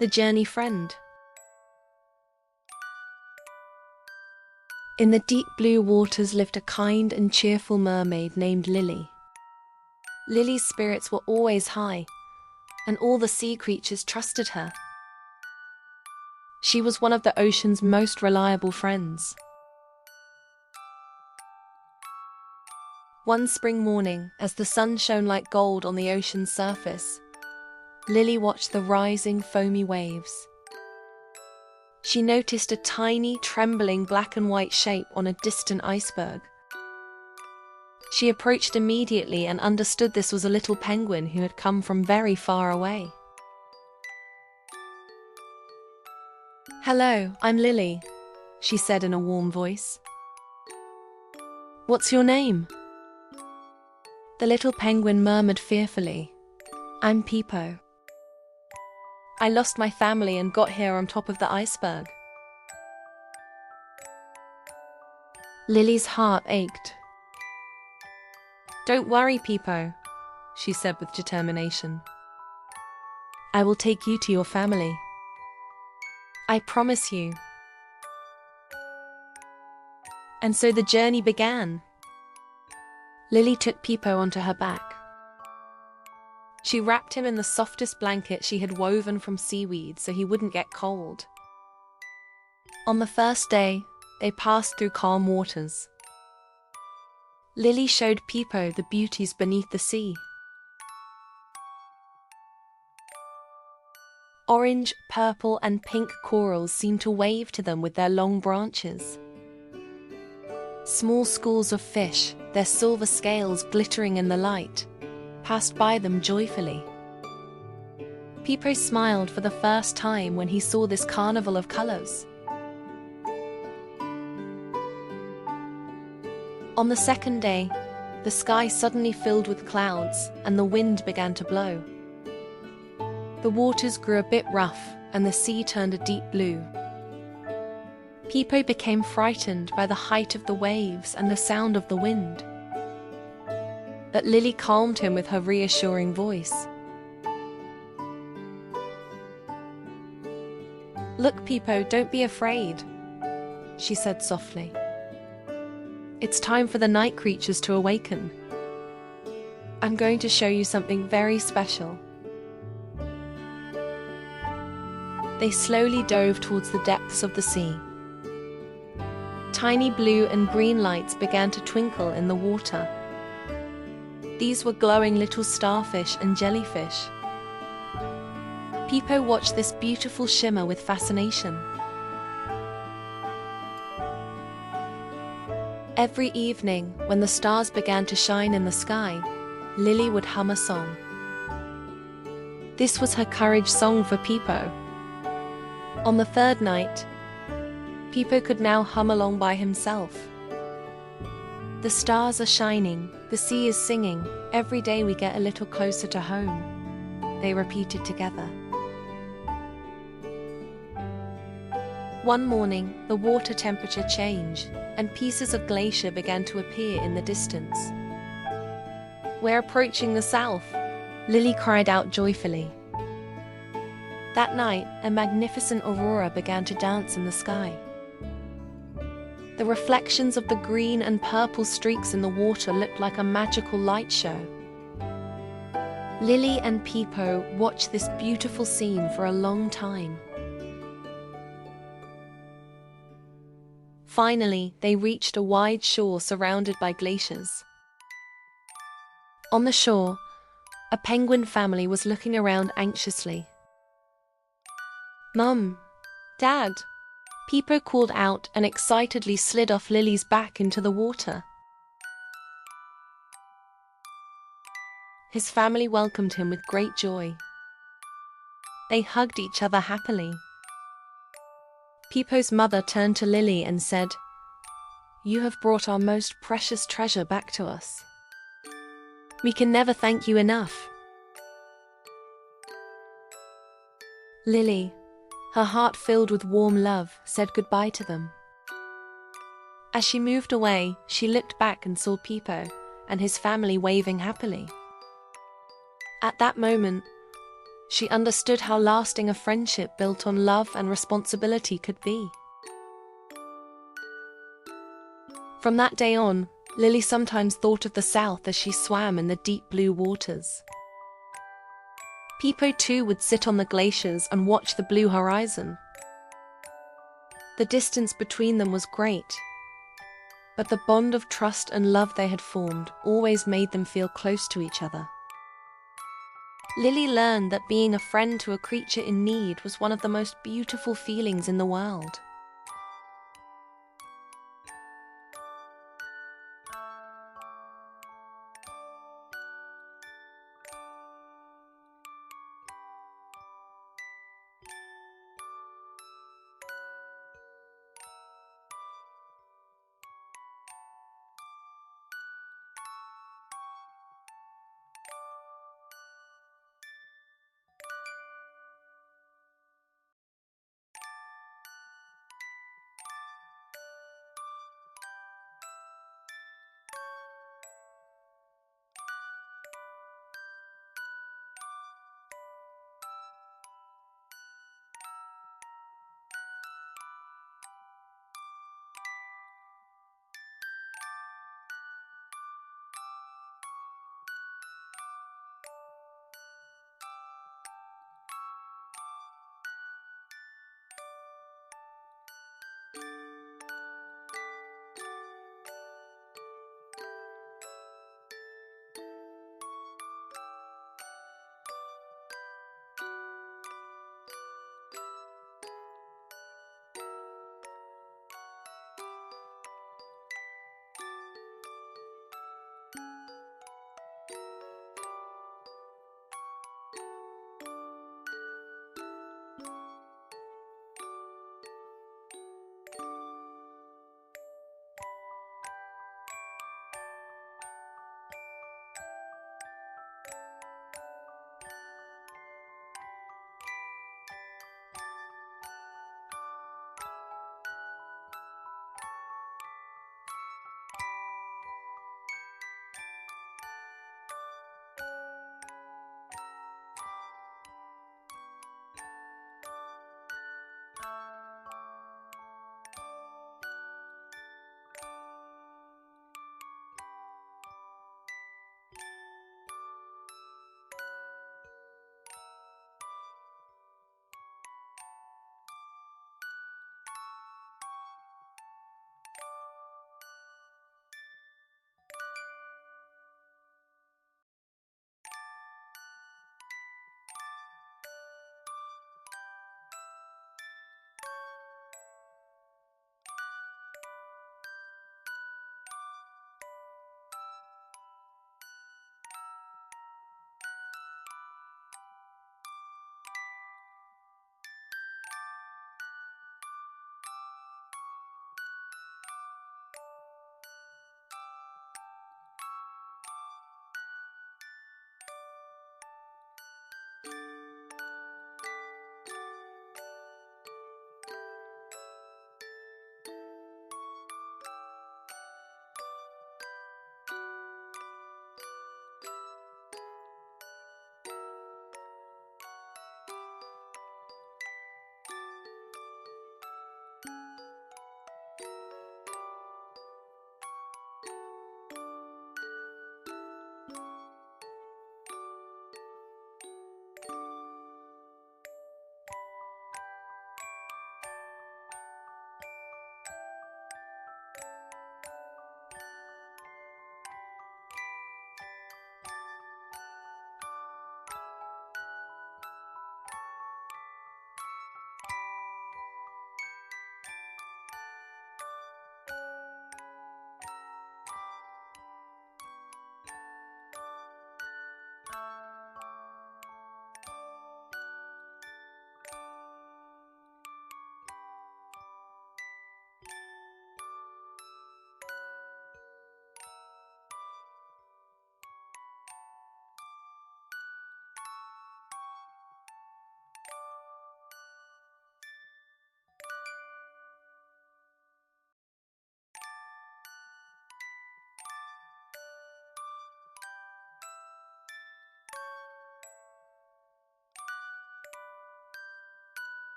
The journey friend. In the deep blue waters lived a kind and cheerful mermaid named Lily. Lily's spirits were always high, and all the sea creatures trusted her. She was one of the ocean's most reliable friends. One spring morning, as the sun shone like gold on the ocean's surface, Lily watched the rising, foamy waves. She noticed a tiny, trembling black and white shape on a distant iceberg. She approached immediately and understood this was a little penguin who had come from very far away. "Hello, I'm Lily," she said in a warm voice. "What's your name?" The little penguin murmured fearfully, "I'm Pipo. I lost my family and got here on top of the iceberg." Lily's heart ached. "Don't worry, Pipo," she said with determination. "I will take you to your family. I promise you." And so the journey began. Lily took Pipo onto her back. She wrapped him in the softest blanket she had woven from seaweed so he wouldn't get cold. On the first day, they passed through calm waters. Lily showed Pipo the beauties beneath the sea. Orange, purple, and pink corals seemed to wave to them with their long branches. Small schools of fish, their silver scales glittering in the light, passed by them joyfully. Pipo smiled for the first time when he saw this carnival of colors. On the second day, the sky suddenly filled with clouds and the wind began to blow. The waters grew a bit rough and the sea turned a deep blue. Pipo became frightened by the height of the waves and the sound of the wind. But Lily calmed him with her reassuring voice. "Look, Pipo, don't be afraid," she said softly. "It's time for the night creatures to awaken. I'm going to show you something very special." They slowly dove towards the depths of the sea. Tiny blue and green lights began to twinkle in the water. These were glowing little starfish and jellyfish. Pipo watched this beautiful shimmer with fascination. Every evening, when the stars began to shine in the sky, Lily would hum a song. This was her courage song for Pipo. On the third night, Pipo could now hum along by himself. "The stars are shining, the sea is singing, every day we get a little closer to home," they repeated together. One morning, the water temperature changed, and pieces of glacier began to appear in the distance. "We're approaching the south," Lily cried out joyfully. That night, a magnificent aurora began to dance in the sky. The reflections of the green and purple streaks in the water looked like a magical light show. Lily and Pipo watched this beautiful scene for a long time. Finally, they reached a wide shore surrounded by glaciers. On the shore, a penguin family was looking around anxiously. "Mum, Dad," Pipo called out and excitedly slid off Lily's back into the water. His family welcomed him with great joy. They hugged each other happily. Pipo's mother turned to Lily and said, "You have brought our most precious treasure back to us. We can never thank you enough." Lily, her heart filled with warm love, said goodbye to them. As she moved away, she looked back and saw Pipo and his family waving happily. At that moment, She understood how lasting a friendship built on love and responsibility could be. From that day on, Lily sometimes thought of the south as she swam in the deep blue waters. Pipo too would sit on the glaciers and watch the blue horizon. The distance between them was great, but the bond of trust and love they had formed always made them feel close to each other. Lily learned that being a friend to a creature in need was one of the most beautiful feelings in the world.